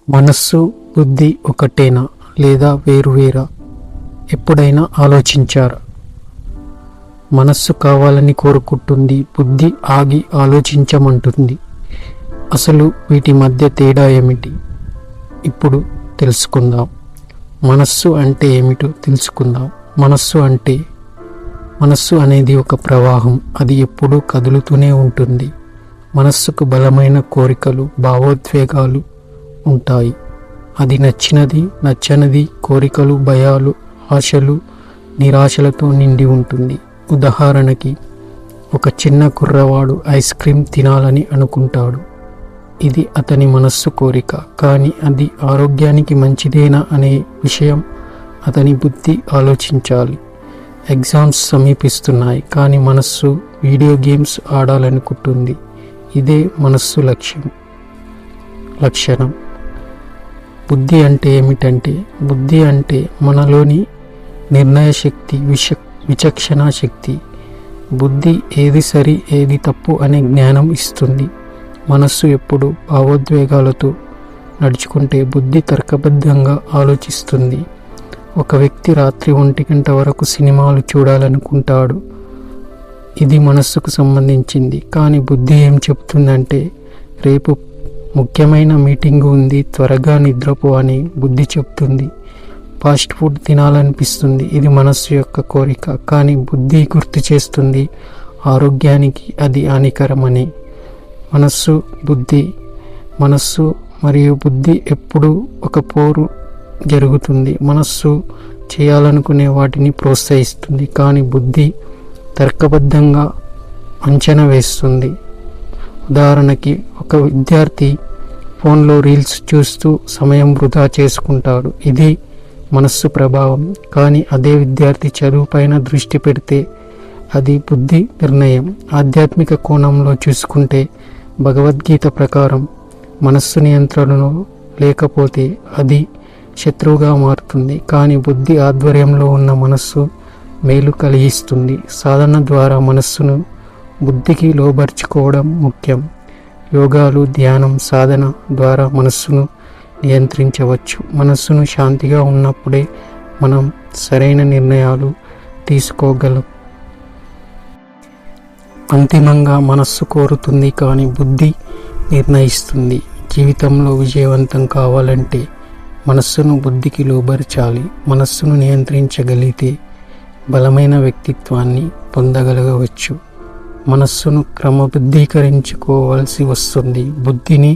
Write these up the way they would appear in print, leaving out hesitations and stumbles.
మనస్సు, బుద్ధి ఒకటేనా లేదా వేరువేరా? ఎప్పుడైనా ఆలోచించారా? మనస్సు కావాలని కోరుకుంటుంది, బుద్ధి ఆగి ఆలోచించమంటుంది. అసలు వీటి మధ్య తేడా ఏమిటి? ఇప్పుడు తెలుసుకుందాం. మనస్సు అంటే ఏమిటో తెలుసుకుందాం. మనస్సు అనేది ఒక ప్రవాహం. అది ఎప్పుడూ కదులుతూనే ఉంటుంది. మనస్సుకు బలమైన కోరికలు, భావోద్వేగాలు ఉంటాయి. అది నచ్చనిది, కోరికలు, భయాలు, ఆశలు, నిరాశలతో నిండి ఉంటుంది. ఉదాహరణకి, ఒక చిన్న కుర్రవాడు ఐస్ క్రీమ్ తినాలని అనుకుంటాడు. ఇది అతని మనస్సు కోరిక. కానీ అది ఆరోగ్యానికి మంచిదేనా అనే విషయం అతని బుద్ధి ఆలోచించాలి. ఎగ్జామ్స్ సమీపిస్తున్నాయి, కానీ మనస్సు వీడియో గేమ్స్ ఆడాలనుకుంటుంది. ఇదే మనస్సు లక్షణం. బుద్ధి అంటే ఏమిటంటే, బుద్ధి అంటే మనలోని నిర్ణయ శక్తి, విచక్షణ శక్తి. బుద్ధి ఏది సరి, ఏది తప్పు అనే జ్ఞానం ఇస్తుంది. మనస్సు ఎప్పుడు భావోద్వేగాలతో నడుచుకుంటే బుద్ధి తర్కబద్ధంగా ఆలోచిస్తుంది. ఒక వ్యక్తి రాత్రి 1 గంట వరకు సినిమాలు చూడాలనుకుంటాడు. ఇది మనస్సుకు సంబంధించింది. కానీ బుద్ధి ఏం చెప్తుందంటే, రేపు ముఖ్యమైన మీటింగ్ ఉంది, త్వరగా నిద్రపో అని బుద్ధి చెప్తుంది. ఫాస్ట్ ఫుడ్ తినాలనిపిస్తుంది. ఇది మనస్సు యొక్క కోరిక. కానీ బుద్ధి గుర్తు చేస్తుంది, ఆరోగ్యానికి అది హానికరమని. మనస్సు మరియు బుద్ధి ఎప్పుడూ ఒక పోరు జరుగుతుంది. మనస్సు చేయాలనుకునే వాటిని ప్రోత్సహిస్తుంది, కానీ బుద్ధి తర్కబద్ధంగా అంచనా వేస్తుంది. ఉదాహరణకి, ఒక విద్యార్థి ఫోన్లో రీల్స్ చూస్తూ సమయం వృధా చేసుకుంటాడు. ఇది మనస్సు ప్రభావం. కానీ అదే విద్యార్థి చదువుపైన దృష్టి పెడితే అది బుద్ధి నిర్ణయం. ఆధ్యాత్మిక కోణంలో చూసుకుంటే, భగవద్గీత ప్రకారం మనస్సు నియంత్రణలో లేకపోతే అది శత్రువుగా మారుతుంది. కానీ బుద్ధి ఆధ్వర్యంలో ఉన్న మనస్సు మేలు కలిగిస్తుంది. సాధన ద్వారా మనస్సును బుద్ధికి లోబర్చుకోవడం ముఖ్యం. యోగాలు, ధ్యానం, సాధన ద్వారా మనస్సును నియంత్రించవచ్చు. మనస్సును శాంతిగా ఉన్నప్పుడే మనం సరైన నిర్ణయాలు తీసుకోగలం. అంతిమంగా మనస్సు కోరుతుంది, కానీ బుద్ధి నిర్ణయిస్తుంది. జీవితంలో విజయవంతం కావాలంటే మనస్సును బుద్ధికి లోబర్చాలి. మనస్సును నియంత్రించగలిగితే బలమైన వ్యక్తిత్వాన్ని పొందగలగవచ్చు. మనస్సును క్రమబద్ధీకరించుకోవాల్సి వస్తుంది. బుద్ధిని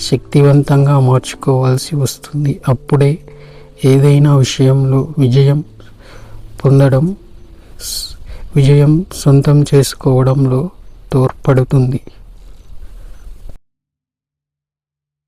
శక్తివంతంగా మార్చుకోవాల్సి వస్తుంది. అప్పుడే ఏదైనా విషయంలో విజయం సొంతం చేసుకోవడంలో తోడ్పడుతుంది.